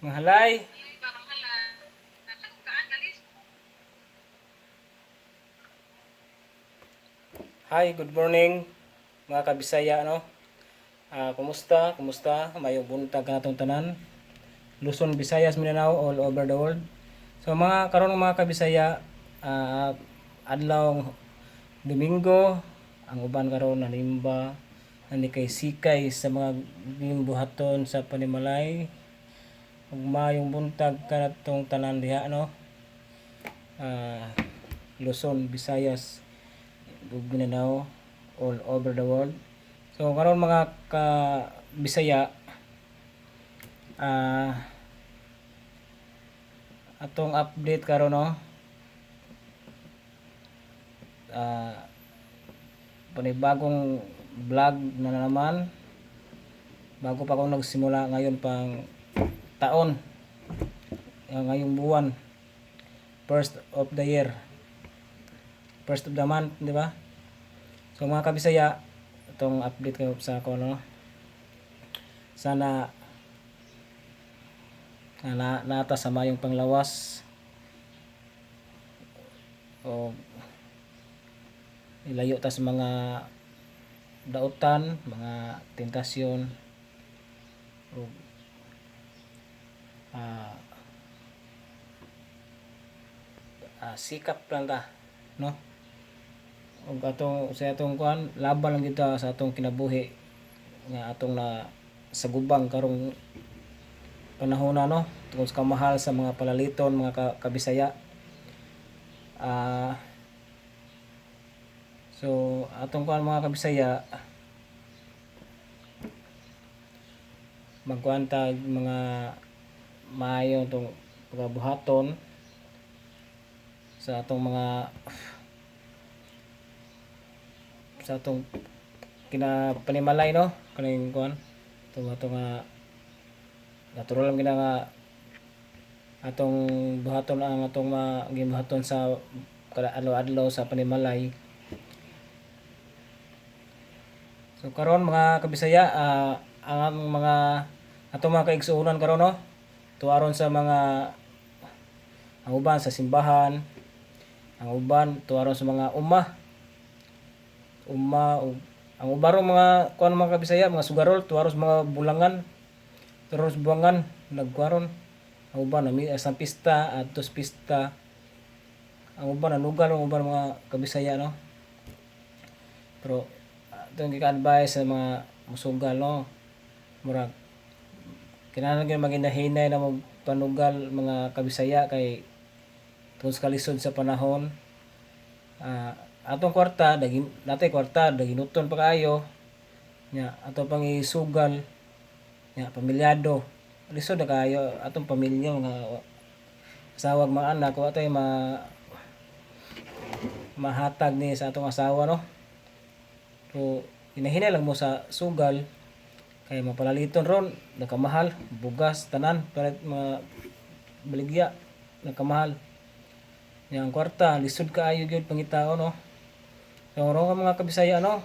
Mahalay. Hi, good morning mga kabisaya no. Kumusta? Kumusta? Mayong buntag kanatong tanan. Luzon, Visayas, Mindanao, all over the world. So mga karon mga kabisaya, adlaw Domingo, ang uban karon nanimba ani kay sikay sa mga gimbuhaton sa panimalay. Ug mayong buntag kanatong tanan diha no. Luzon, Visayas, ug Mindanao, all over the world. So karon mga ka Bisaya, atong update karon no. Panibagong vlog na naman. Bago pa ako nagsimula ngayon pang taon. Ngayong buwan. First of the year. First of the month, di ba? So mga kabisaya, itong update kayo sa ako no. Sana nata sa mayong panglawas o ilayo ta sa mga dautan, mga tentasyon o sikap lang ta no. Ug atong sa atong kuan laban lang kita sa atong kinabuhi nga atong na sagubang karong panahon na no tungod sa kamahal sa mga palaliton mga kabisaya. So atong kuan mga kabisaya, magkuan tag mga maayo tong pagabuhaton sa atong mga sa atong kinapanimalay no kaning kuan atong natural lang gina nga atong buhaton ang atong gibuhaton sa kada adlaw-adlaw sa panimalay. So karon mga kabisaya, ang mga atong mga kaigsuonan karon no tuaron sa mga ang uban sa simbahan, ang uban tuaron sa mga umma ug ang ubarong mga kuan mga kabisaya mga sugarol tuaron sa mga bulangan, tuaron sa buwangan nagkuaron. Ang uban nami sa pista adto sa pista, ang uban nanugal ang uban mga kabisaya no. Pero itong gika-advise sa mga musugal no, murag kinahanglan gyud maginahinay na magpanugal mga kabisaya kay tungod sa kalisod sa panahon. Atong kwarta natay kwarta daginuton pa kaayo nya ato pang isugal nya pamilyado lisod na kaayo atong pamilya mga asawa ug mga anak wa tay mahatag ni sa atong asawa no. So hinahinay lang mo sa sugal kay mapalaliton ron nagkamahal bugas tanan palit mga baligya nagkamahal nya ang kwarta lisod kaayo gyud pangitao no. So mga kabisaya no,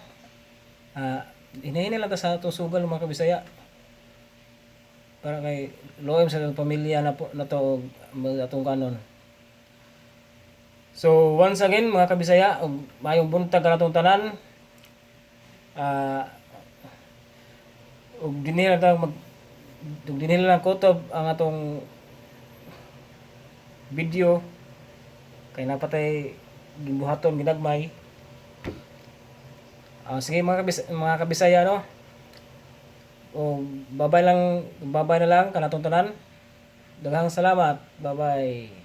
hinahinay lang ta sa atong sugal mga kabisaya para kay loem sa atong pamilya na po na to atong kanon. So once again mga kabisaya, mayong buntag kanatong tanan. Ug dinhi lang kutob ang atong video kay napatay gibuhaton ginagmay. Sige mga kabisaya no. O babay na lang kanatong tanan. Daghang salamat. Bye bye.